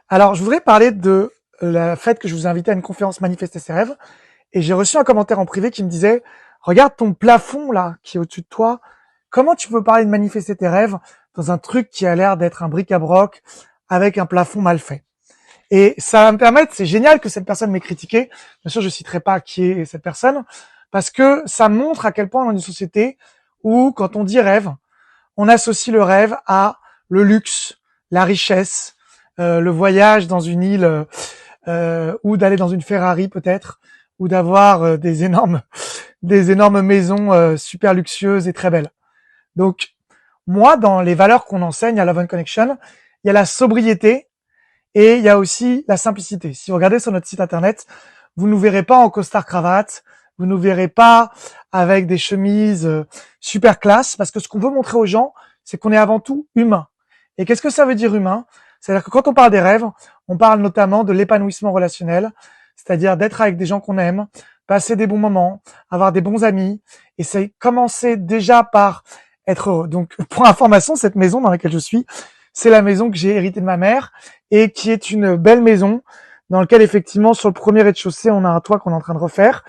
Alors, je voudrais parler de la fait que je vous ai invité à une conférence Manifester ses rêves. Et j'ai reçu un commentaire en privé qui me disait, regarde ton plafond là, qui est au-dessus de toi. Comment tu peux parler de manifester tes rêves dans un truc qui a l'air d'être un bric-à-broc avec un plafond mal fait? Et ça va me permettre, c'est génial que cette personne m'ait critiqué. Bien sûr, je citerai pas qui est cette personne, parce que ça montre à quel point dans une société où, quand on dit rêve, on associe le rêve à le luxe, la richesse, le voyage dans une île, ou d'aller dans une Ferrari peut-être, ou d'avoir des énormes maisons super luxueuses et très belles. Donc, moi, dans les valeurs qu'on enseigne à Love and Connection, il y a la sobriété et il y a aussi la simplicité. Si vous regardez sur notre site internet, vous ne nous verrez pas en costard cravate, vous ne nous verrez pas avec des chemises super classe, parce que ce qu'on veut montrer aux gens, c'est qu'on est avant tout humain. Et qu'est-ce que ça veut dire humain? C'est-à-dire que quand on parle des rêves, on parle notamment de l'épanouissement relationnel, c'est-à-dire d'être avec des gens qu'on aime, passer des bons moments, avoir des bons amis, et c'est commencer déjà par être heureux. Donc, pour information, cette maison dans laquelle je suis, c'est la maison que j'ai héritée de ma mère et qui est une belle maison dans laquelle, effectivement, sur le premier rez-de-chaussée, on a un toit qu'on est en train de refaire.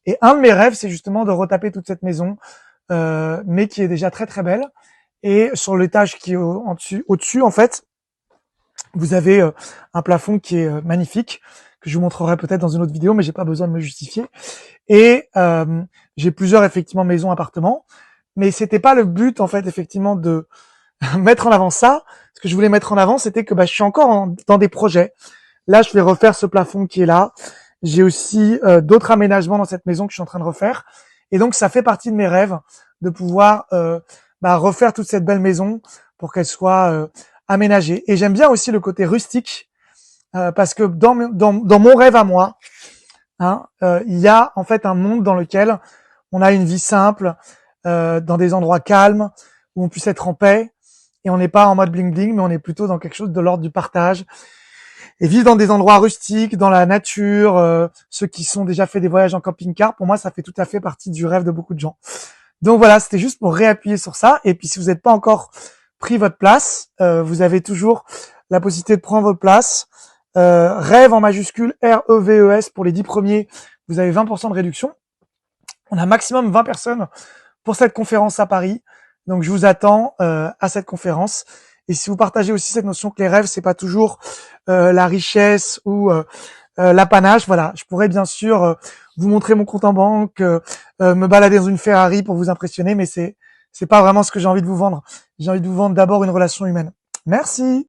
Et un de mes rêves, c'est justement de retaper toute cette maison, mais qui est déjà très très belle. Et sur l'étage qui est au-dessus, en fait, vous avez un plafond qui est magnifique, que je vous montrerai peut-être dans une autre vidéo, mais j'ai pas besoin de me justifier. Et j'ai plusieurs effectivement maisons, appartements, mais c'était pas le but en fait effectivement de mettre en avant ça. Ce que je voulais mettre en avant, c'était que je suis encore dans des projets. Là, je vais refaire ce plafond qui est là. J'ai aussi d'autres aménagements dans cette maison que je suis en train de refaire. Et donc, ça fait partie de mes rêves de pouvoir refaire toute cette belle maison pour qu'elle soit aménagée. Et j'aime bien aussi le côté rustique parce que dans mon rêve à moi, il y a en fait un monde dans lequel on a une vie simple, dans des endroits calmes, où on puisse être en paix. Et on n'est pas en mode bling bling, mais on est plutôt dans quelque chose de l'ordre du partage. Et vivre dans des endroits rustiques, dans la nature, ceux qui sont déjà fait des voyages en camping-car, pour moi, ça fait tout à fait partie du rêve de beaucoup de gens. Donc voilà, c'était juste pour réappuyer sur ça. Et puis si vous n'êtes pas encore pris votre place, vous avez toujours la possibilité de prendre votre place. Rêve en majuscule, R-E-V-E-S pour les 10 premiers, vous avez 20% de réduction. On a maximum 20 personnes pour cette conférence à Paris. Donc je vous attends à cette conférence. Et si vous partagez aussi cette notion que les rêves, c'est pas toujours la richesse ou l'apanage, voilà, je pourrais bien sûr vous montrer mon compte en banque, me balader dans une Ferrari pour vous impressionner, mais c'est pas vraiment ce que j'ai envie de vous vendre. J'ai envie de vous vendre d'abord une relation humaine. Merci.